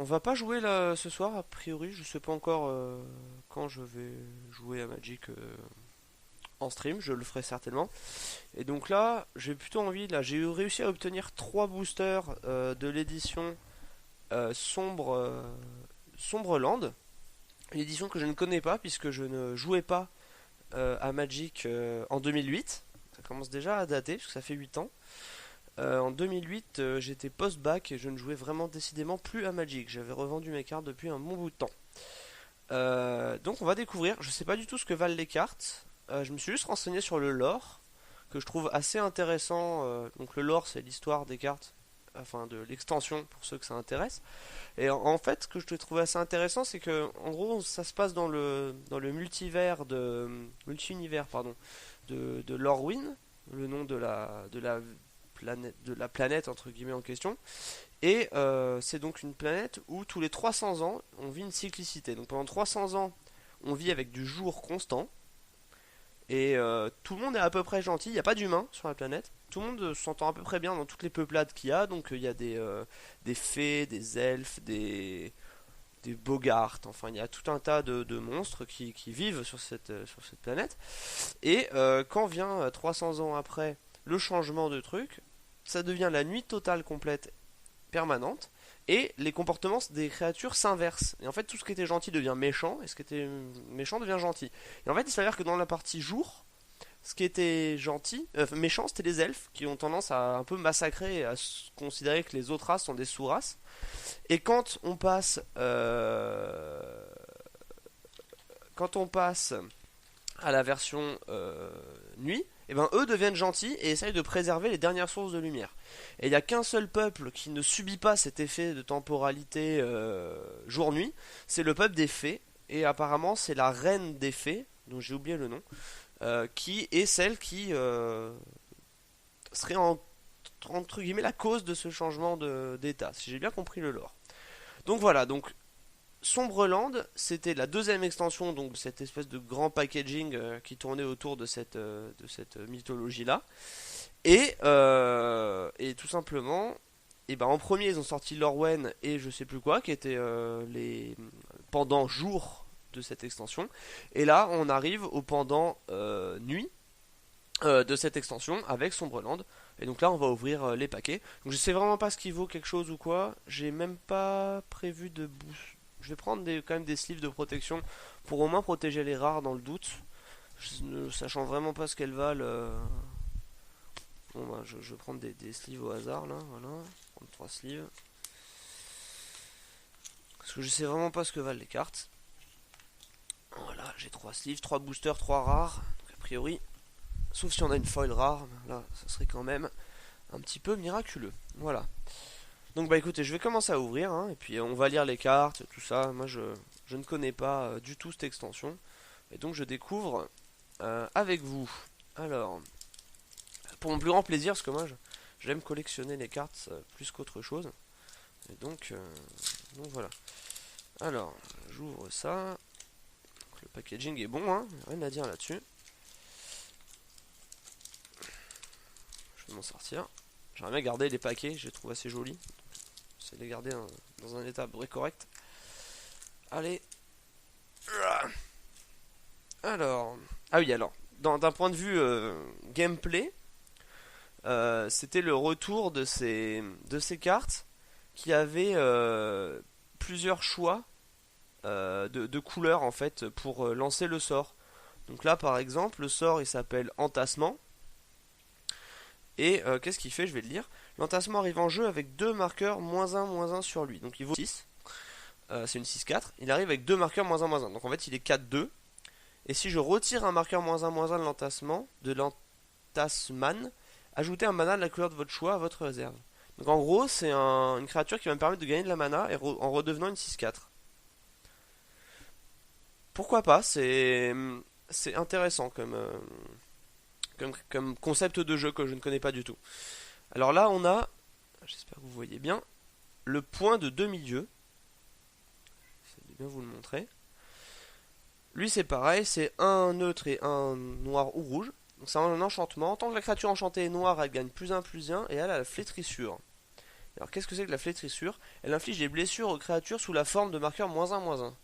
on va pas jouer là ce soir, a priori. Je sais pas encore quand je vais jouer à Magic en stream, je le ferai certainement. Et donc là, j'ai plutôt envie, là, j'ai réussi à obtenir 3 boosters de l'édition Sombre, Sombreland. Une édition que je ne connais pas puisque je ne jouais pas à Magic en 2008. Ça commence déjà à dater puisque ça fait 8 ans. En 2008, j'étais post-bac et je ne jouais vraiment décidément plus à Magic. J'avais revendu mes cartes depuis un bon bout de temps. Donc on va découvrir. Je sais pas du tout ce que valent les cartes. Je me suis juste renseigné sur le lore que je trouve assez intéressant. Donc le lore, c'est l'histoire des cartes, enfin de l'extension pour ceux que ça intéresse. Et en fait, ce que je trouve assez intéressant, c'est que en gros, ça se passe dans le multi-univers pardon, de Lorwyn, le nom de la planète entre guillemets en question. Et c'est donc une planète où tous les 300 ans, on vit une cyclicité. Donc pendant 300 ans, on vit avec du jour constant. Et tout le monde est à peu près gentil. Il n'y a pas d'humains sur la planète. Tout le monde s'entend à peu près bien dans toutes les peuplades qu'il y a. Donc il y a des fées, des elfes, des bogarts. Enfin, il y a tout un tas de monstres qui vivent sur cette planète. Et quand vient 300 ans après le changement de truc, ça devient la nuit totale complète permanente, et les comportements des créatures s'inversent. Et en fait, tout ce qui était gentil devient méchant, et ce qui était méchant devient gentil. Et en fait, il s'avère que dans la partie jour, ce qui était gentil, méchant, c'était les elfes, qui ont tendance à un peu massacrer et à considérer que les autres races sont des sous-races. Et quand on passe à la version nuit, et ben eux deviennent gentils et essayent de préserver les dernières sources de lumière. Et il n'y a qu'un seul peuple qui ne subit pas cet effet de temporalité jour-nuit, c'est le peuple des fées. Et apparemment c'est la reine des fées, dont j'ai oublié le nom, qui est celle qui serait entre guillemets la cause de ce changement d'état, si j'ai bien compris le lore. Donc voilà, donc Sombreland, c'était la deuxième extension donc de cette espèce de grand packaging qui tournait autour de cette mythologie-là. Et tout simplement, et ben en premier ils ont sorti Lorwen et je sais plus quoi, qui étaient les pendant jour de cette extension. Et là on arrive au pendant nuit de cette extension avec Sombreland. Et donc là on va ouvrir les paquets. Donc je sais vraiment pas ce qui vaut quelque chose ou quoi. J'ai même pas prévu de boost. Je vais prendre quand même des sleeves de protection pour au moins protéger les rares dans le doute. Ne sachant vraiment pas ce qu'elles valent. Bon bah je vais prendre des sleeves au hasard là, voilà. Je vais prendre 3 sleeves. Parce que je sais vraiment pas ce que valent les cartes. Voilà, j'ai 3 sleeves, 3 boosters, 3 rares. Donc a priori, sauf si on a une foil rare, là ça serait quand même un petit peu miraculeux. Voilà. Donc bah écoutez, je vais commencer à ouvrir, hein, et puis on va lire les cartes, tout ça. Moi je ne connais pas du tout cette extension. Et donc je découvre avec vous. Alors, pour mon plus grand plaisir, parce que moi j'aime collectionner les cartes plus qu'autre chose. Et donc voilà. Alors, j'ouvre ça. Donc, le packaging est bon, hein, rien à dire là-dessus. Je vais m'en sortir. J'aimerais bien garder les paquets, je les trouve assez jolis. C'est les garder dans un état très correct. Allez. Alors. Ah oui, alors. D'un point de vue gameplay, c'était le retour de ces cartes qui avaient plusieurs choix de couleurs en fait pour lancer le sort. Donc là par exemple, le sort il s'appelle Entassement. Et qu'est-ce qu'il fait? Je vais le lire. L'entassement arrive en jeu avec deux marqueurs -1/-1 sur lui. Donc il vaut 6. C'est une 6-4. Il arrive avec deux marqueurs -1/-1. Donc en fait il est 4-2. Et si je retire un marqueur -1/-1 de l'entassman, ajoutez un mana de la couleur de votre choix à votre réserve. Donc en gros c'est une créature qui va me permettre de gagner de la mana en redevenant une 6-4. Pourquoi pas? C'est intéressant comme concept de jeu que je ne connais pas du tout. Alors là on a, j'espère que vous voyez bien, le point de demi-dieu. J'essaie de bien vous le montrer. Lui c'est pareil, c'est un neutre et un noir ou rouge. Donc c'est un enchantement. Tant que la créature enchantée est noire, elle gagne +1/+1 et elle a la flétrissure. Alors qu'est-ce que c'est que la flétrissure? Elle inflige des blessures aux créatures sous la forme de marqueurs -1/-1.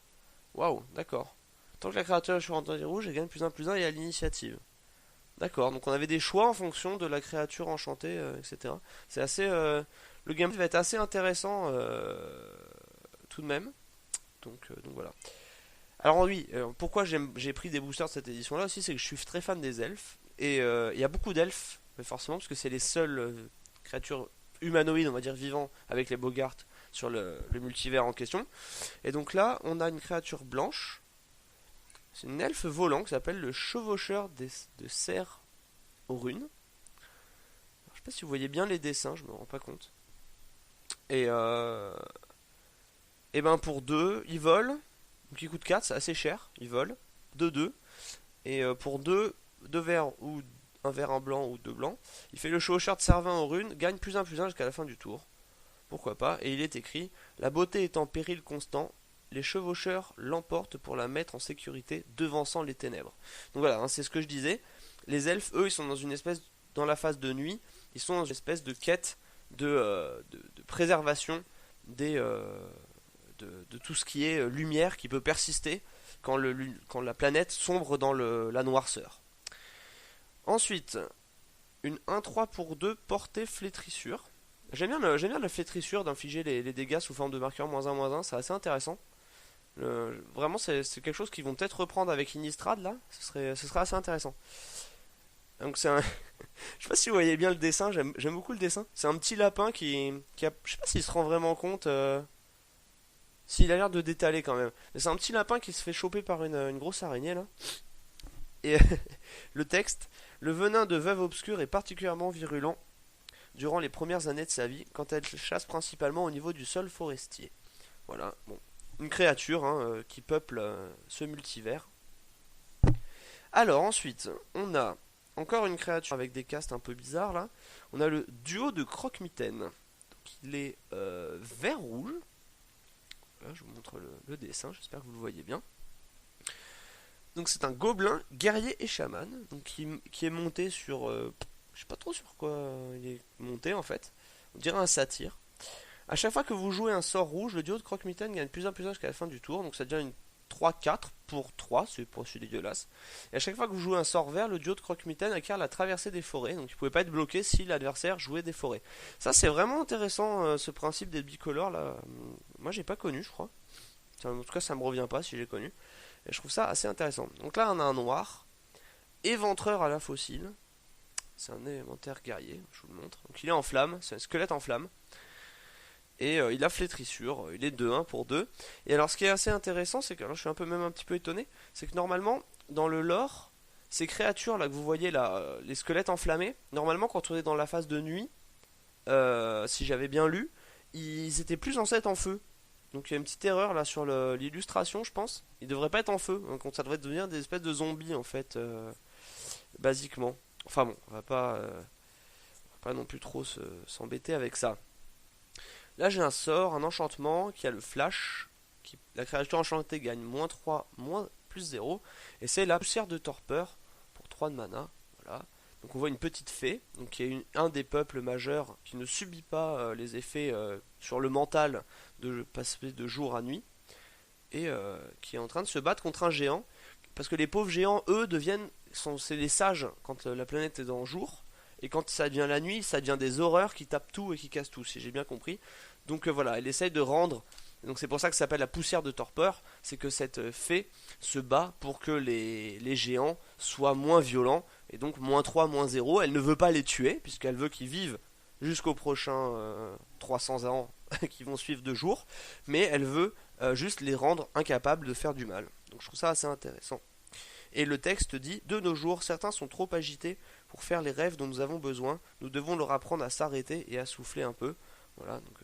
Waouh, d'accord. Tant que la créature est sur un terrain rouge, elle gagne +1/+1 et à l'initiative. D'accord, donc on avait des choix en fonction de la créature enchantée, etc. C'est assez. Le gameplay va être assez intéressant tout de même. Donc voilà. Alors oui, pourquoi j'ai pris des boosters de cette édition-là aussi, c'est que je suis très fan des elfes. Et il y a beaucoup d'elfes, mais forcément, parce que c'est les seules créatures humanoïdes, on va dire, vivants avec les Bogarts sur le multivers en question. Et donc là, on a une créature blanche. C'est une elfe volant qui s'appelle le chevaucheur de cerf aux runes. Alors, je sais pas si vous voyez bien les dessins, je me rends pas compte. Et, et ben pour 2, il vole. Donc il coûte 4, c'est assez cher, il vole. 2-2. Et pour 2 verts ou un vert, un blanc ou 2 blancs, il fait le chevaucheur de Servin aux runes, gagne +1/+1 jusqu'à la fin du tour. Pourquoi pas. Et il est écrit: la beauté est en péril constant, les chevaucheurs l'emportent pour la mettre en sécurité, devançant les ténèbres. Donc voilà, hein, c'est ce que je disais. Les elfes, eux, ils sont dans une espèce, dans la phase de nuit, ils sont dans une espèce de quête de préservation des, de tout ce qui est lumière qui peut persister quand la planète sombre dans la noirceur. Ensuite, une 1-3 pour 2 portée flétrissure. J'aime bien la flétrissure d'infliger les dégâts sous forme de marqueur -1/-1, c'est assez intéressant. Vraiment, c'est quelque chose qu'ils vont peut-être reprendre avec Innistrad là, ce serait assez intéressant. Donc c'est un. Je sais pas si vous voyez bien le dessin, j'aime beaucoup le dessin. C'est un petit lapin qui a. Je sais pas s'il se rend vraiment compte. S'il a l'air de détaler quand même. Mais c'est un petit lapin qui se fait choper par une grosse araignée là. Et le texte: le venin de veuve obscure est particulièrement virulent durant les premières années de sa vie, quand elle chasse principalement au niveau du sol forestier. Voilà, bon. Une créature hein, qui peuple ce multivers. Alors ensuite, on a encore une créature avec des castes un peu bizarres là. On a le duo de croque-mitaine. Donc il est vert-rouge. Là, je vous montre le dessin, j'espère que vous le voyez bien. Donc c'est un gobelin, guerrier et chaman, donc qui est monté sur... je sais pas trop sur quoi il est monté en fait. On dirait un satyre. A chaque fois que vous jouez un sort rouge, le duo de croque-mitaine gagne +1/+1 jusqu'à la fin du tour. Donc ça devient une 3-4 pour 3, c'est pas si dégueulasse. Et à chaque fois que vous jouez un sort vert, le duo de croque-mitaine acquiert la traversée des forêts. Donc il pouvait pas être bloqué si l'adversaire jouait des forêts. Ça c'est vraiment intéressant ce principe des bicolores là. Moi j'ai pas connu je crois. En tout cas ça me revient pas si j'ai connu. Et je trouve ça assez intéressant. Donc là on a un noir, éventreur à la fossile. C'est un élémentaire guerrier, je vous le montre. Donc il est en flamme, c'est un squelette en flamme. Et il a flétrissure, il est 2-1 pour 2. Et alors ce qui est assez intéressant, c'est que alors, je suis même un petit peu étonné, c'est que normalement, dans le lore, ces créatures là que vous voyez là, les squelettes enflammés, normalement quand on est dans la phase de nuit, si j'avais bien lu, ils étaient plus en feu. Donc il y a une petite erreur là sur l'illustration, je pense. Ils devraient pas être en feu, donc ça devrait devenir des espèces de zombies en fait, basiquement. Enfin bon, on va pas non plus trop s'embêter avec ça. Là j'ai un sort, un enchantement qui a le flash. La créature enchantée gagne -3, +0. Et c'est la poussière de torpeur pour 3 de mana. Voilà. Donc on voit une petite fée, donc qui est un des peuples majeurs qui ne subit pas les effets sur le mental de passer de jour à nuit. Et qui est en train de se battre contre un géant. Parce que les pauvres géants, eux, c'est les sages quand la planète est en jour. Et quand ça devient la nuit, ça devient des horreurs qui tapent tout et qui cassent tout, si j'ai bien compris. Donc voilà, elle essaye de rendre. Donc c'est pour ça que ça s'appelle la poussière de torpeur. C'est que cette fée se bat pour que les géants soient moins violents. Et donc -3, -0. Elle ne veut pas les tuer, puisqu'elle veut qu'ils vivent jusqu'aux prochains 300 ans qui vont suivre de jour. Mais elle veut juste les rendre incapables de faire du mal. Donc je trouve ça assez intéressant. Et le texte dit: de nos jours, certains sont trop agités pour faire les rêves dont nous avons besoin. Nous devons leur apprendre à s'arrêter et à souffler un peu. Voilà, donc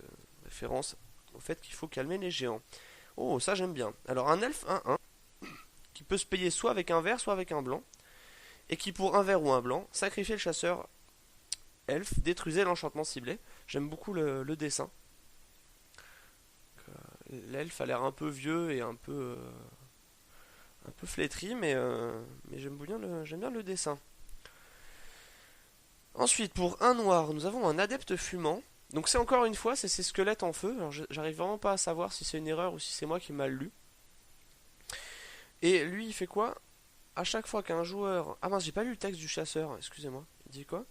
référence au fait qu'il faut calmer les géants. Oh, ça j'aime bien. Alors un elfe 1-1 qui peut se payer soit avec un vert, soit avec un blanc, et qui pour un vert ou un blanc sacrifiait le chasseur elfe, détruisait l'enchantement ciblé. J'aime beaucoup le dessin. L'elfe a l'air un peu vieux et un peu flétri, mais j'aime bien le dessin. Ensuite, pour un noir, nous avons un adepte fumant. Donc c'est encore une fois, c'est ces squelettes en feu. Alors j'arrive vraiment pas à savoir si c'est une erreur ou si c'est moi qui ai mal lu. Et lui, il fait quoi? À chaque fois qu'un joueur... Ah mince, j'ai pas lu le texte du chasseur, excusez-moi. Il dit quoi?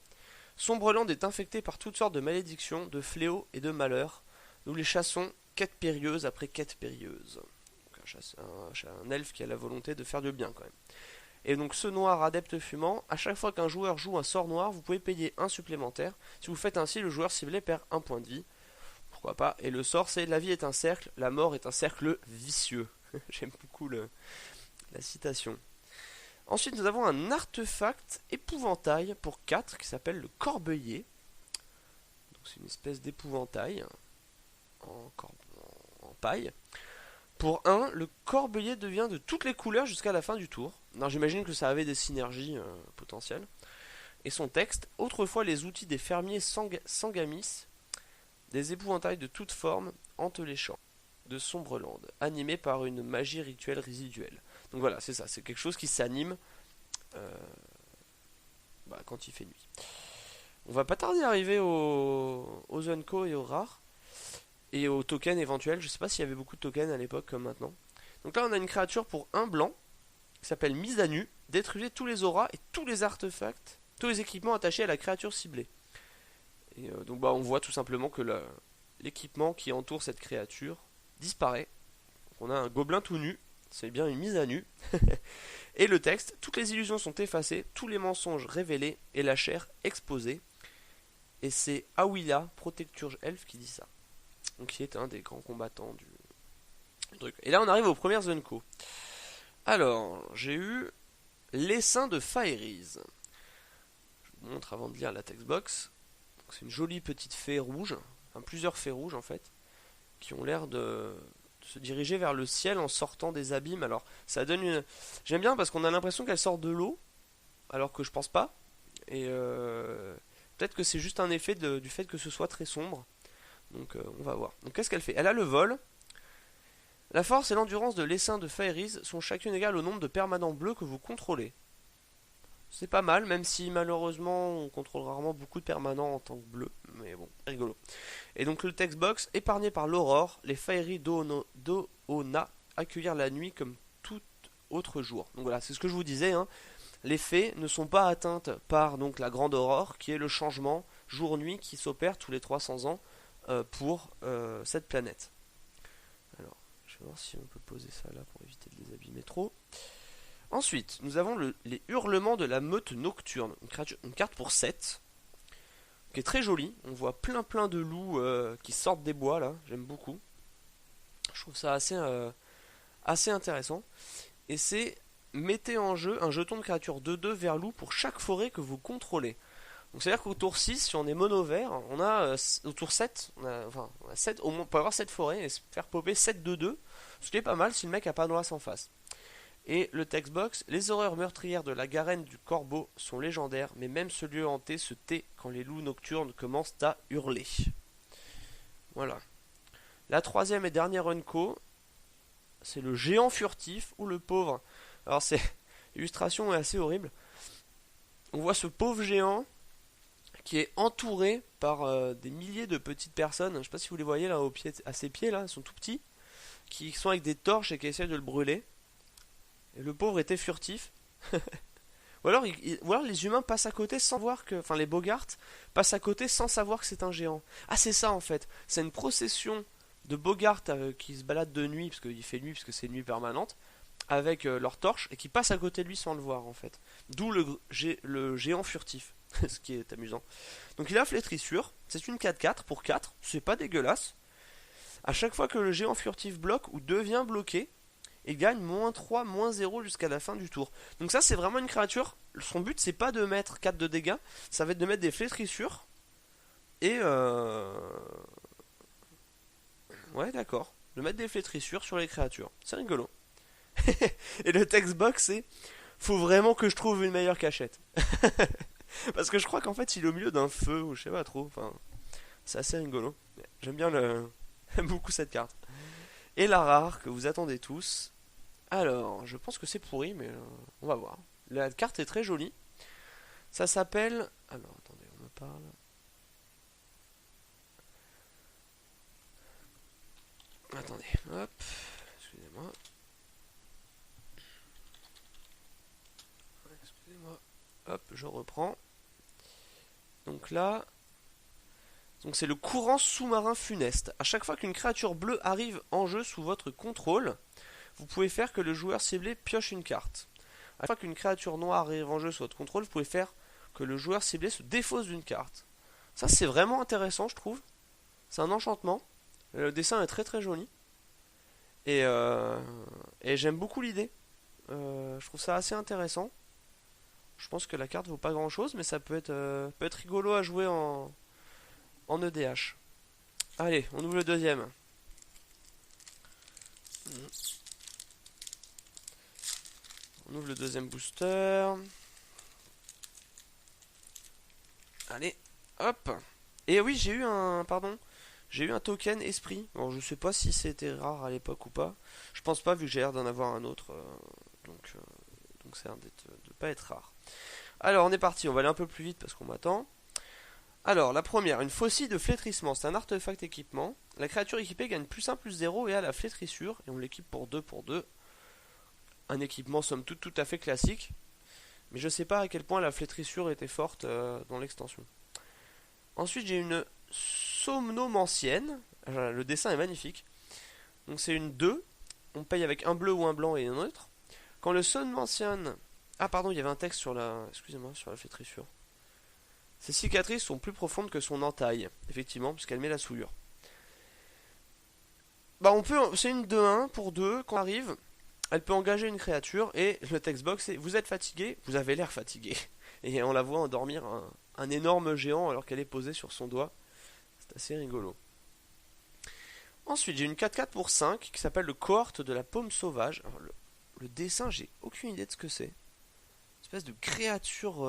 Sombreland est infecté par toutes sortes de malédictions, de fléaux et de malheurs. Nous les chassons quête périlleuse après quête périlleuse. Donc un elfe qui a la volonté de faire du bien quand même. Et donc ce noir adepte fumant, à chaque fois qu'un joueur joue un sort noir, vous pouvez payer un supplémentaire. Si vous faites ainsi, le joueur ciblé perd un point de vie. Pourquoi pas. Et le sort c'est la vie est un cercle, la mort est un cercle vicieux. J'aime beaucoup la citation. Ensuite nous avons un artefact épouvantail pour 4 qui s'appelle le corbeiller. Donc c'est une espèce d'épouvantail en, en paille. Pour 1, le corbeiller devient de toutes les couleurs jusqu'à la fin du tour. Alors j'imagine que ça avait des synergies potentielles. Et son texte, autrefois les outils des fermiers sangamis, des épouvantails de toutes formes hantent les champs de Sombreland, animés par une magie rituelle résiduelle. Donc voilà, c'est ça, c'est quelque chose qui s'anime quand il fait nuit. On va pas tarder à arriver aux Unco et aux rares. Et aux tokens éventuels. Je sais pas s'il y avait beaucoup de tokens à l'époque comme maintenant. Donc là on a une créature pour 1 blanc qui s'appelle mise à nu. Détruisez tous les auras et tous les artefacts, tous les équipements attachés à la créature ciblée. Et donc on voit tout simplement que l'équipement qui entoure cette créature disparaît. Donc on a un gobelin tout nu, c'est bien une mise à nu. Et le texte, toutes les illusions sont effacées, tous les mensonges révélés et la chair exposée. Et c'est Awila, protecturge elfe, qui dit ça. Donc qui est un des grands combattants du truc. Et là on arrive aux premières Unco. Alors, j'ai eu l'essaim de Faeries. Je vous montre avant de lire la textbox. C'est une jolie petite fée rouge, enfin plusieurs fées rouges en fait, qui ont l'air de se diriger vers le ciel en sortant des abîmes. Alors ça donne une... J'aime bien parce qu'on a l'impression qu'elle sort de l'eau, alors que je pense pas. Et peut-être que c'est juste un effet du fait que ce soit très sombre. Donc on va voir. Donc qu'est-ce qu'elle fait? Elle a le vol. La force et l'endurance de l'essaim de Faeries sont chacune égales au nombre de permanents bleus que vous contrôlez. C'est pas mal, même si malheureusement on contrôle rarement beaucoup de permanents en tant que bleus. Mais bon, rigolo. Et donc le textbox, épargné par l'aurore, les Faeries d'Oona accueillirent la nuit comme tout autre jour. Donc voilà, c'est ce que je vous disais. Hein. Les fées ne sont pas atteintes par donc la grande aurore, qui est le changement jour-nuit qui s'opère tous les 300 ans pour cette planète. Alors, je vais voir si on peut poser ça là pour éviter de les abîmer trop. Ensuite, nous avons les hurlements de la meute nocturne, une carte pour 7, qui est très jolie. On voit plein de loups qui sortent des bois là, j'aime beaucoup. Je trouve ça assez intéressant. Et c'est mettez en jeu un jeton de créature 2/2 vers loup pour chaque forêt que vous contrôlez. Donc c'est à dire qu'au tour 6, si on est mono vert, on a au tour 7, on a 7, au moins, on peut avoir 7 forêts et se faire popper 7/2/2, ce qui est pas mal si le mec a pas de race en face. Et le textbox, les horreurs meurtrières de la garenne du corbeau sont légendaires, mais même ce lieu hanté se tait quand les loups nocturnes commencent à hurler. Voilà. La troisième et dernière unco, c'est le géant furtif ou le pauvre. Alors l'illustration est assez horrible. On voit ce pauvre géant qui est entouré par des milliers de petites personnes. Je ne sais pas si vous les voyez là à ses pieds là, ils sont tout petits, qui sont avec des torches et qui essaient de le brûler. Et le pauvre était furtif. ou alors les humains passent à côté sans voir que... Enfin les bogarts passent à côté sans savoir que c'est un géant. Ah c'est ça en fait. C'est une procession de bogarts qui se baladent de nuit, parce qu'il fait nuit, parce que c'est une nuit permanente, avec leurs torches, et qui passent à côté de lui sans le voir en fait. D'où le géant furtif. Ce qui est amusant. Donc il a flétrissure. C'est une 4/4 pour 4. C'est pas dégueulasse. À chaque fois que le géant furtif bloque ou devient bloqué, il gagne -3, -0 jusqu'à la fin du tour. Donc ça c'est vraiment une créature. Son but c'est pas de mettre 4 de dégâts, ça va être de mettre des flétrissures. Et ouais d'accord. De mettre des flétrissures sur les créatures. C'est rigolo. Et le textbox c'est faut vraiment que je trouve une meilleure cachette. Parce que je crois qu'en fait il est au milieu d'un feu ou je sais pas trop. Enfin, c'est assez rigolo. J'aime bien beaucoup cette carte. Et la rare que vous attendez tous. Alors, je pense que c'est pourri, mais on va voir. La carte est très jolie. Ça s'appelle... Alors, attendez, on me parle. Attendez, hop, excusez-moi. Excusez-moi. Hop, je reprends. Donc là, donc c'est le courant sous-marin funeste. À chaque fois qu'une créature bleue arrive en jeu sous votre contrôle, vous pouvez faire que le joueur ciblé pioche une carte. À chaque fois qu'une créature noire arrive en jeu sous votre contrôle, vous pouvez faire que le joueur ciblé se défausse d'une carte. Ça c'est vraiment intéressant je trouve. C'est un enchantement. Le dessin est très très joli. Et, euh, et j'aime beaucoup l'idée. Je trouve ça assez intéressant. Je pense que la carte vaut pas grand chose, mais ça peut être rigolo à jouer en EDH. Allez, on ouvre le deuxième. On ouvre le deuxième booster. Allez, hop. Et oui, j'ai eu un, pardon, j'ai eu un token esprit. Bon, je sais pas si c'était rare à l'époque ou pas. Je pense pas vu que j'ai l'air d'en avoir un autre. Donc, euh, donc c'est un de pas être rare. Alors, on est parti. On va aller un peu plus vite parce qu'on m'attend. Alors, la première, une faucille de flétrissement. C'est un artefact équipement. La créature équipée gagne +1/+0 et a la flétrissure. Et on l'équipe pour 2 pour 2. Un équipement somme toute tout à fait classique. Mais je sais pas à quel point la flétrissure était forte dans l'extension. Ensuite, j'ai une somnomancienne. Le dessin est magnifique. Donc c'est une 2. On paye avec un bleu ou un blanc et un autre. Quand le somnomancien... Ah pardon, il y avait un texte sur la... Excusez-moi, sur la flétrissure. Ses cicatrices sont plus profondes que son entaille. Effectivement, puisqu'elle met la souillure. Bah on peut... C'est une 2-1 pour 2. Quand elle arrive, elle peut engager une créature. Et le text box c'est: vous êtes fatigué? Vous avez l'air fatigué. Et on la voit endormir un énorme géant alors qu'elle est posée sur son doigt. C'est assez rigolo. Ensuite, j'ai une 4-4 pour 5 qui s'appelle le cohorte de la paume sauvage. Alors, le dessin, j'ai aucune idée de ce que c'est. Une espèce de créature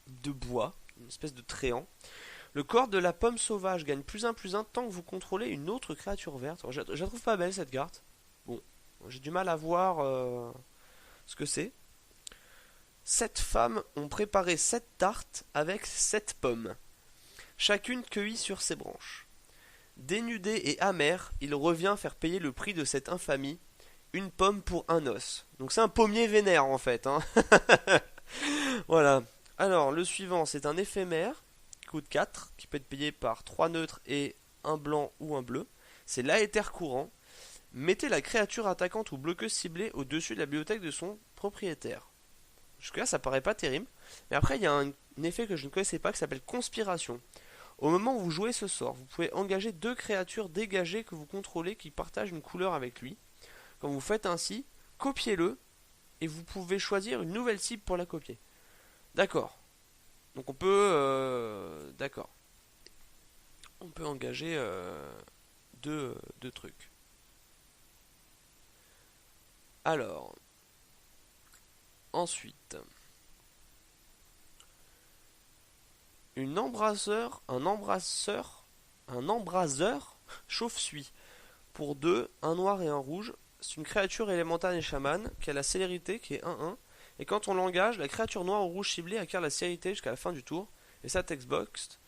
de bois, une espèce de tréant. Le cohorte de la pomme sauvage gagne +1/+1 tant que vous contrôlez une autre créature verte. Alors, je la trouve pas belle cette carte. Bon, j'ai du mal à voir ce que c'est. 7 femmes ont préparé 7 tartes avec 7 pommes, chacune cueillie sur ses branches. Dénudé et amer, il revient faire payer le prix de cette infamie, une pomme pour un os. Donc c'est un pommier vénère en fait. Hein. Voilà. Alors le suivant c'est un éphémère, qui coûte 4, qui peut être payé par 3 neutres et un blanc ou un bleu. C'est l'Aéther courant. Mettez la créature attaquante ou bloqueuse ciblée au-dessus de la bibliothèque de son propriétaire. Jusque là ça paraît pas terrible. Mais après il y a un effet que je ne connaissais pas qui s'appelle conspiration. Au moment où vous jouez ce sort, vous pouvez engager 2 créatures dégagées que vous contrôlez qui partagent une couleur avec lui. Quand vous faites ainsi, copiez-le et vous pouvez choisir une nouvelle cible pour la copier. D'accord. Donc on peut, d'accord. On peut engager deux trucs. Alors, ensuite, un embraseur chauve-suie. Pour 2, un noir et un rouge. C'est une créature élémentale et chamane qui a la célérité qui est 1-1. Et quand on l'engage, la créature noire ou rouge ciblée acquiert la célérité jusqu'à la fin du tour. Et ça textbox.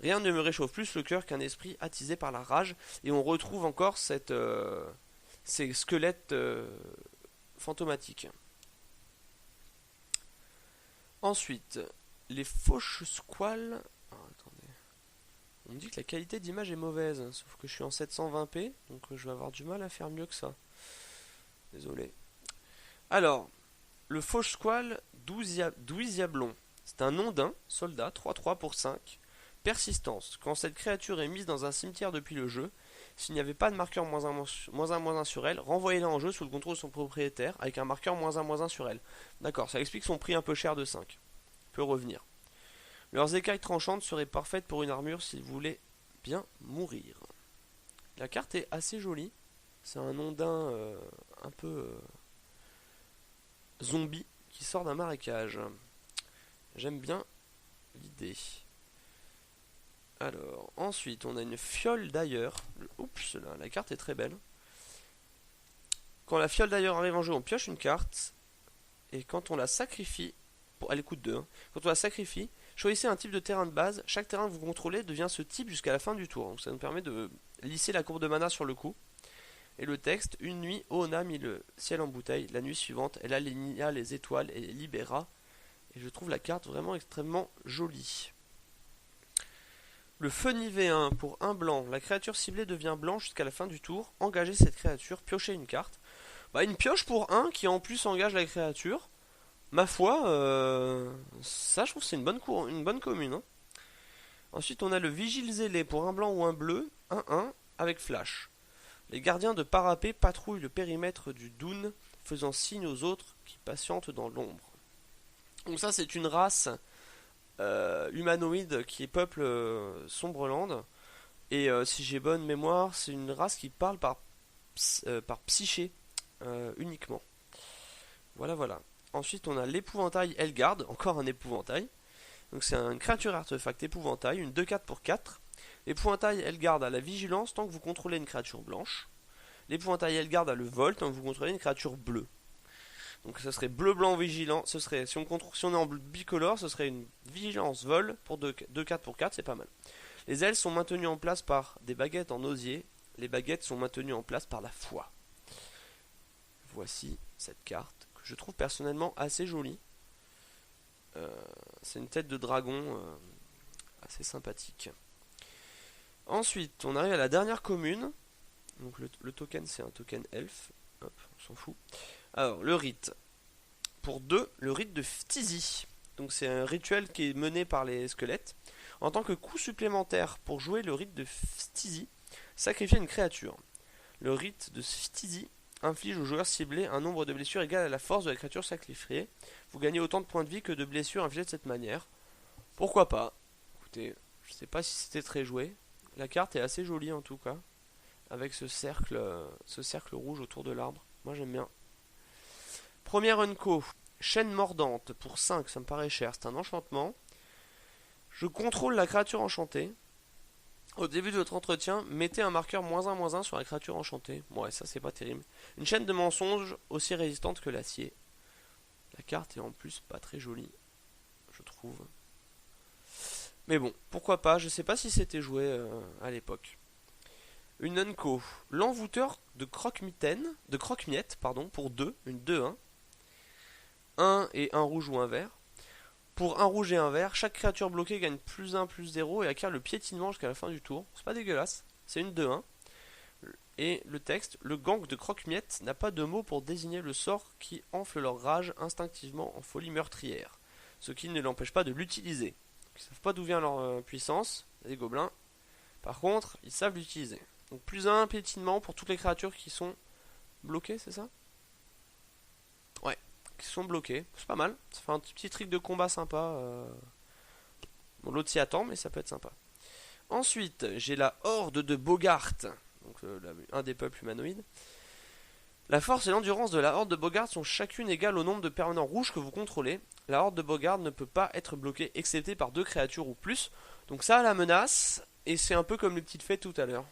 Rien ne me réchauffe plus le cœur qu'un esprit attisé par la rage. Et on retrouve encore ces squelettes fantomatiques. Ensuite, les fauches squales. Ah, attendez. On me dit que la qualité d'image est mauvaise, sauf que je suis en 720p, donc je vais avoir du mal à faire mieux que ça. Désolé. Alors, le fauche squale d'Ouiziablon. C'est un nom d'un soldat, 3-3 pour 5. Persistance. Quand cette créature est mise dans un cimetière depuis le jeu, s'il n'y avait pas de marqueur -1/-1 sur elle, renvoyez-la en jeu sous le contrôle de son propriétaire avec un marqueur -1/-1 sur elle. D'accord, ça explique son prix un peu cher de 5. Peut revenir. Leurs écailles tranchantes seraient parfaites pour une armure s'ils voulaient bien mourir. La carte est assez jolie. C'est un ondin un peu zombie qui sort d'un marécage. J'aime bien l'idée. Alors, ensuite, on a une fiole d'ailleurs. Oups, là, la carte est très belle. Quand la fiole d'ailleurs arrive en jeu, on pioche une carte. Et quand on la sacrifie, elle coûte 2. Hein. Quand on la sacrifie, choisissez un type de terrain de base. Chaque terrain que vous contrôlez devient ce type jusqu'à la fin du tour. Donc ça nous permet de lisser la courbe de mana sur le coup. Et le texte, une nuit, Oona mit le ciel en bouteille. La nuit suivante, elle aligna les étoiles et les libéra. Et je trouve la carte vraiment extrêmement jolie. Le Feni V1 pour un blanc. La créature ciblée devient blanc jusqu'à la fin du tour. Engagez cette créature, piochez une carte. Bah, une pioche pour un qui en plus engage la créature. Ma foi, ça je trouve que c'est une bonne commune. Hein. Ensuite on a le Vigile Zélé pour un blanc ou un bleu, 1-1 avec flash. Les gardiens de parapet patrouillent le périmètre du Dune, faisant signe aux autres qui patientent dans l'ombre. Donc ça c'est une race humanoïde qui peuple Sombreland. Et si j'ai bonne mémoire, c'est une race qui parle par psyché uniquement. Voilà, voilà. Ensuite, on a l'épouvantail Elgard, encore un épouvantail. Donc c'est une créature artefact épouvantail, une 2-4 pour 4. L'épouvantail Elgard a la vigilance tant que vous contrôlez une créature blanche. L'épouvantail Elgard a le vol tant que vous contrôlez une créature bleue. Donc ce serait bleu-blanc vigilant. Ce serait, si on est en bicolore, ce serait une vigilance vol pour 2-4 pour 4, c'est pas mal. Les ailes sont maintenues en place par des baguettes en osier. Les baguettes sont maintenues en place par la foi. Voici cette carte que je trouve personnellement assez jolie. C'est une tête de dragon assez sympathique. Ensuite, on arrive à la dernière commune. Donc le token, c'est un token elfe. Hop, on s'en fout. Alors, le rite. Pour 2, le rite de Phtizi. Donc c'est un rituel qui est mené par les squelettes. En tant que coup supplémentaire pour jouer le rite de Phtizi, sacrifiez une créature. Le rite de Phtizi inflige au joueur ciblé un nombre de blessures égal à la force de la créature sacrifiée. Vous gagnez autant de points de vie que de blessures infligées de cette manière. Pourquoi pas? Écoutez, je sais pas si c'était très joué. La carte est assez jolie en tout cas. Avec ce cercle rouge autour de l'arbre. Moi j'aime bien. Première unco. Chaîne mordante pour 5, ça me paraît cher. C'est un enchantement. Je contrôle la créature enchantée. Au début de votre entretien, mettez un marqueur -1/-1 sur la créature enchantée. Ouais, ça c'est pas terrible. Une chaîne de mensonges aussi résistante que l'acier. La carte est en plus pas très jolie, je trouve. Mais bon, pourquoi pas, je sais pas si c'était joué à l'époque. Une unco. L'envoûteur de croque-miettes, pour 2, une 2-1. 1 et un rouge ou un vert. Pour un rouge et un vert, chaque créature bloquée gagne +1/+0 et acquiert le piétinement jusqu'à la fin du tour. C'est pas dégueulasse, c'est une 2-1. Et le texte, le gang de croque-miettes n'a pas de mot pour désigner le sort qui enfle leur rage instinctivement en folie meurtrière, ce qui ne l'empêche pas de l'utiliser. Ils savent pas d'où vient leur puissance, les gobelins. Par contre, ils savent l'utiliser. Donc +1 piétinement pour toutes les créatures qui sont bloquées, c'est ça? Ouais, qui sont bloquées. C'est pas mal. Ça fait un petit trick de combat sympa. Bon, l'autre s'y attend, mais ça peut être sympa. Ensuite, j'ai la horde de Bogart. Donc un des peuples humanoïdes. La force et l'endurance de la horde de Bogart sont chacune égales au nombre de permanents rouges que vous contrôlez. La horde de Bogart ne peut pas être bloquée excepté par 2 créatures ou plus. Donc ça a la menace, et c'est un peu comme les petites fées tout à l'heure.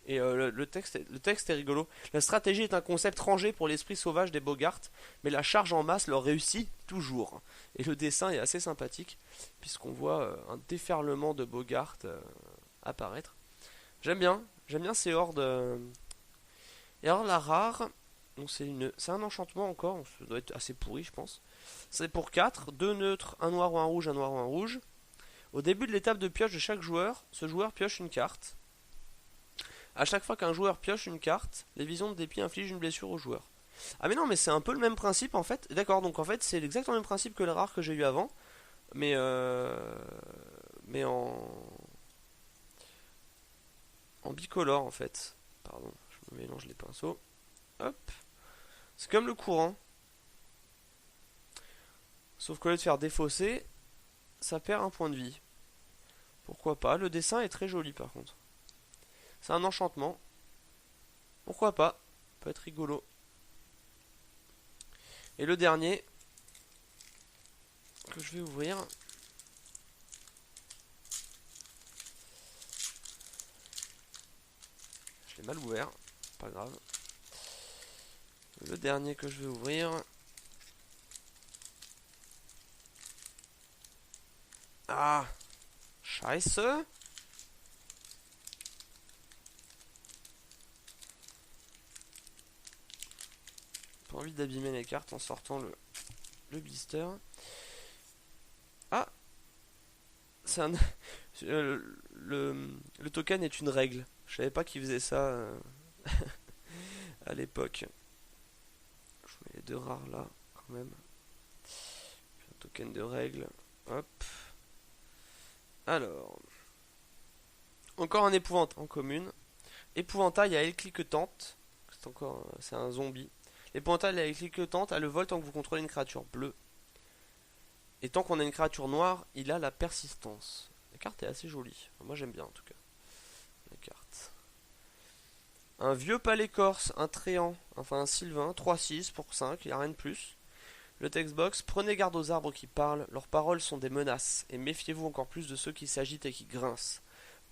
Et le texte est rigolo. La stratégie est un concept rangé pour l'esprit sauvage des Bogart, mais la charge en masse leur réussit toujours. Et le dessin est assez sympathique, puisqu'on voit un déferlement de Bogart apparaître. J'aime bien ces hordes. Et alors la rare, donc c'est un enchantement encore, ça doit être assez pourri je pense. C'est pour 4, 2 neutres, un noir ou un rouge, un noir ou un rouge. Au début de l'étape de pioche de chaque joueur, ce joueur pioche une carte. A chaque fois qu'un joueur pioche une carte, les visions de dépit infligent une blessure au joueur. Ah mais non, mais c'est un peu le même principe en fait. D'accord, donc en fait c'est exactement le même principe que le rare que j'ai eu avant, mais en bicolore en fait. Pardon, je me mélange les pinceaux. Hop. C'est comme le courant. Sauf qu'au lieu de faire défausser, ça perd un point de vie. Pourquoi pas. Le dessin est très joli par contre. C'est un enchantement. Pourquoi pas. Peut être rigolo. Et le dernier que je vais ouvrir. Je l'ai mal ouvert. Pas grave. Le dernier que je vais ouvrir. Ah, Scheiße. Pas envie d'abîmer les cartes en sortant le blister. Ah, c'est un... le token est une règle. Je savais pas qu'il faisait ça à l'époque. Je mets les deux rares là, quand même. Puis un token de règle. Hop. Alors. Encore un épouvantail en commune. Épouvantail à aile cliquetante. C'est un zombie. L'épouvantail à aile cliquetante a le vol tant que vous contrôlez une créature bleue. Et tant qu'on a une créature noire, il a la persistance. La carte est assez jolie. Moi j'aime bien en tout cas. La carte. Un vieux palais corse, un tréant, enfin un sylvain, 3-6 pour 5, il n'y a rien de plus. Le textbox, prenez garde aux arbres qui parlent, leurs paroles sont des menaces, et méfiez-vous encore plus de ceux qui s'agitent et qui grincent.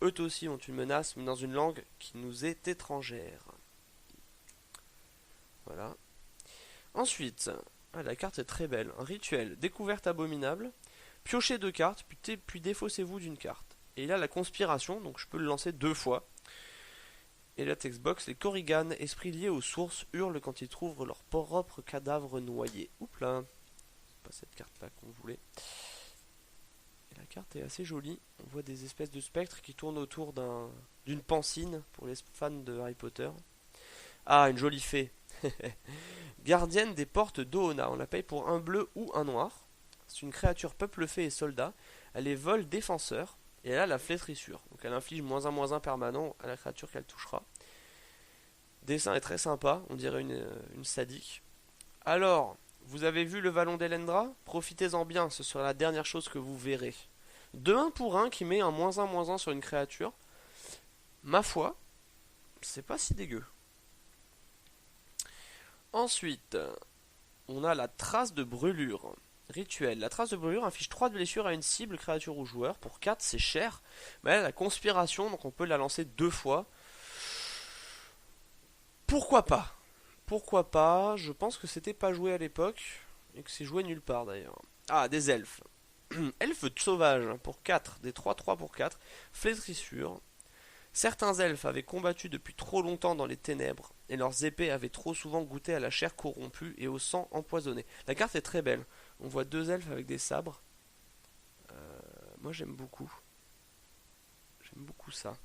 Eux aussi ont une menace, mais dans une langue qui nous est étrangère. Voilà. Ensuite, la carte est très belle. Un rituel, découverte abominable. Piochez 2 cartes, puis défaussez-vous d'une carte. Et il a la conspiration, donc je peux le lancer 2 fois. Et la textbox, les Korrigan, esprits liés aux sources, hurlent quand ils trouvent leur propre cadavre noyé. Oups là, c'est pas cette carte-là qu'on voulait. Et la carte est assez jolie. On voit des espèces de spectres qui tournent autour d'une pancine pour les fans de Harry Potter. Ah, une jolie fée. Gardienne des portes d'Oona. On la paye pour un bleu ou un noir. C'est une créature peuple fée et soldat. Elle est vol défenseur. Et elle a la flétrissure. Donc elle inflige -1/-1 permanent à la créature qu'elle touchera. Dessin est très sympa. On dirait une sadique. Alors, vous avez vu le Vallon d'Elendra? Profitez-en bien. Ce sera la dernière chose que vous verrez. 2-1 pour 1 qui met un -1/-1 sur une créature. Ma foi, c'est pas si dégueu. Ensuite, on a la trace de brûlure. Rituel. La trace de brûlure inflige 3 de blessures à une cible, créature ou joueur. Pour 4, c'est cher. Mais elle a la conspiration, donc on peut la lancer 2 fois. Pourquoi pas? Pourquoi pas? Je pense que c'était pas joué à l'époque. Et que c'est joué nulle part d'ailleurs. Ah, des elfes. Elfes sauvages pour 4. Des 3-3 pour 4. Flétrissure. Certains elfes avaient combattu depuis trop longtemps dans les ténèbres, et leurs épées avaient trop souvent goûté à la chair corrompue et au sang empoisonné. La carte est très belle. On voit 2 elfes avec des sabres. Moi j'aime beaucoup. J'aime beaucoup ça.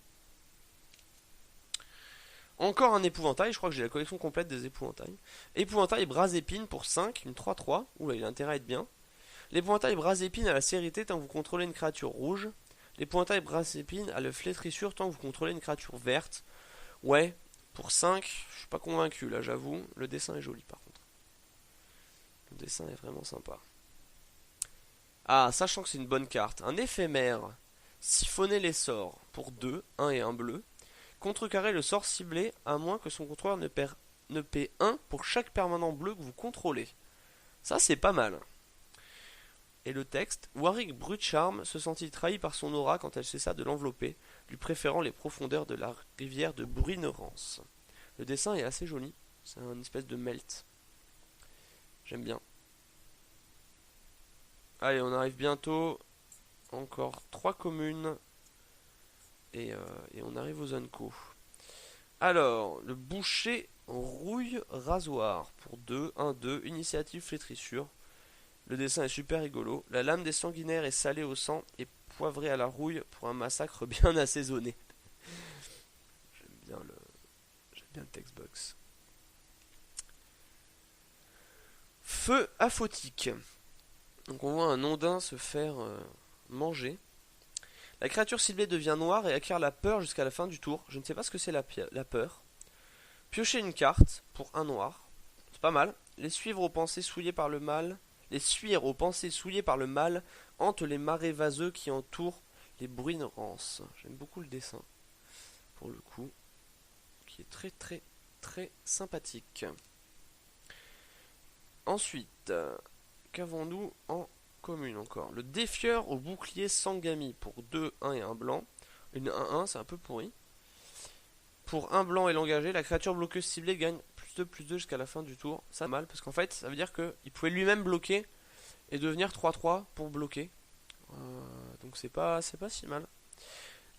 Encore un épouvantail, je crois que j'ai la collection complète des épouvantails. Épouvantail bras épine pour 5, une 3-3. Oula, il a intérêt à être bien. L'épouvantail bras épine a la sérité tant que vous contrôlez une créature rouge. L'épouvantail bras épine a la flétrissure tant que vous contrôlez une créature verte. Ouais, pour 5, je suis pas convaincu là, j'avoue. Le dessin est joli par contre. Le dessin est vraiment sympa. Ah, sachant que c'est une bonne carte. Un éphémère. Siphonner les sorts pour 2, 1 et 1 bleu. Contrecarrer le sort ciblé à moins que son contrôleur ne paie 1 pour chaque permanent bleu que vous contrôlez. Ça c'est pas mal. Et le texte, Warwick Brutcharm se sentit trahi par son aura quand elle cessa de l'envelopper, lui préférant les profondeurs de la rivière de Bruinerance. Le dessin est assez joli, c'est une espèce de melt. J'aime bien. Allez, on arrive bientôt. Encore 3 communes. Et on arrive aux zones co. Alors, le boucher rouille rasoir pour 2, 1, 2, initiative flétrissure. Le dessin est super rigolo. La lame des sanguinaires est salée au sang et poivrée à la rouille pour un massacre bien assaisonné. J'aime bien le textbox. Feu aphotique. Donc on voit un ondin se faire manger. La créature ciblée devient noire et acquiert la peur jusqu'à la fin du tour. Je ne sais pas ce que c'est la peur. Piochez une carte pour un noir. C'est pas mal. Les suivre aux pensées souillées par le mal. Les suivre aux pensées souillées par le mal hantent les marais vaseux qui entourent les Bruinerances. J'aime beaucoup le dessin. Pour le coup. Qui est très très très sympathique. Ensuite, qu'avons-nous en commune encore? Le défieur au bouclier Sangami pour 2, 1 et 1 blanc. Une 1-1, c'est un peu pourri. Pour 1 blanc et l'engagé, la créature bloqueuse ciblée gagne +2/+2 jusqu'à la fin du tour. Ça mal, parce qu'en fait, ça veut dire qu'il pouvait lui-même bloquer et devenir 3-3 pour bloquer. Donc c'est pas si mal.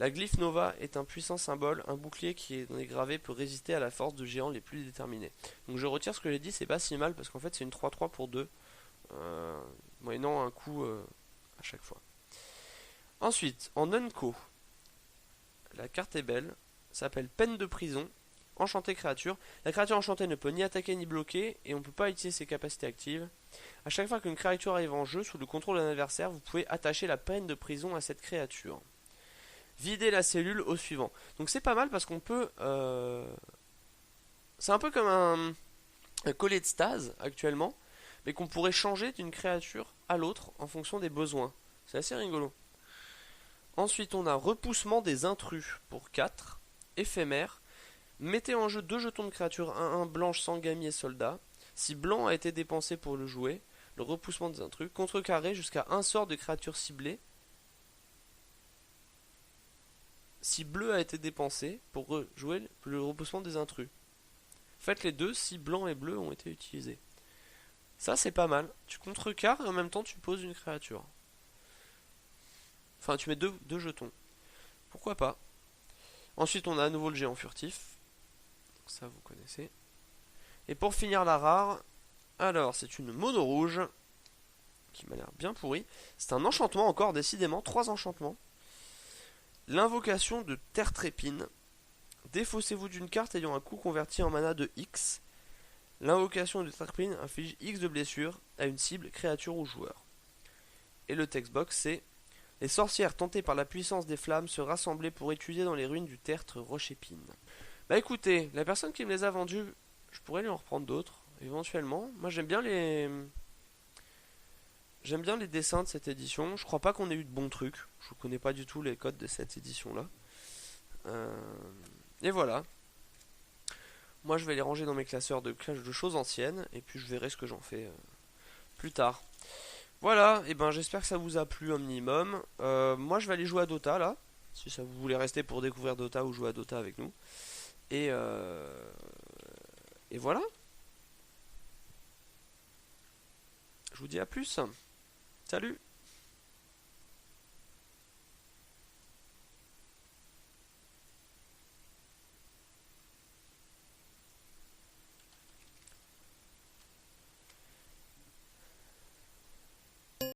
La glyphe Nova est un puissant symbole, un bouclier qui est gravé peut résister à la force de géants les plus déterminés. Donc je retire ce que j'ai dit, c'est pas si mal parce qu'en fait c'est une 3-3 pour 2, moyennant un coup à chaque fois. Ensuite, en Unco, la carte est belle, s'appelle Peine de prison, enchantée créature. La créature enchantée ne peut ni attaquer ni bloquer et on ne peut pas utiliser ses capacités actives. A chaque fois qu'une créature arrive en jeu sous le contrôle d'un adversaire, vous pouvez attacher la peine de prison à cette créature. Vider la cellule au suivant. Donc c'est pas mal parce qu'on peut... C'est un peu comme un collet de stase actuellement, mais qu'on pourrait changer d'une créature à l'autre en fonction des besoins. C'est assez rigolo. Ensuite on a repoussement des intrus pour 4, éphémère. Mettez en jeu 2 jetons de créature 1-1 blanche, Sangami et soldat. Si blanc a été dépensé pour le jouer, le repoussement des intrus. Contrecarré jusqu'à un sort de créature ciblée. Si bleu a été dépensé pour jouer le repoussement des intrus. Faites les deux si blanc et bleu ont été utilisés. Ça c'est pas mal. Tu contrecarres et en même temps tu poses une créature. Enfin tu mets deux jetons. Pourquoi pas. Ensuite on a à nouveau le géant furtif. Ça vous connaissez. Et pour finir la rare, alors c'est une mono rouge qui m'a l'air bien pourrie. C'est un enchantement encore, décidément, 3 enchantements. L'invocation de Terre Trépine. Défaussez-vous d'une carte ayant un coût converti en mana de X. L'invocation de Terre Trépine inflige X de blessure à une cible, créature ou joueur. Et le textbox c'est: les sorcières tentées par la puissance des flammes se rassemblaient pour étudier dans les ruines du tertre Rochépine. Bah écoutez, la personne qui me les a vendus, je pourrais lui en reprendre d'autres, éventuellement. Moi j'aime bien les dessins de cette édition. Je crois pas qu'on ait eu de bons trucs. Je connais pas du tout les codes de cette édition-là. Et voilà. Moi, je vais les ranger dans mes classeurs de choses anciennes. Et puis, je verrai ce que j'en fais plus tard. Voilà. Et ben, j'espère que ça vous a plu un minimum. Moi, je vais aller jouer à Dota, là. Si ça vous voulez rester pour découvrir Dota ou jouer à Dota avec nous. Et voilà. Je vous dis à plus. Salut.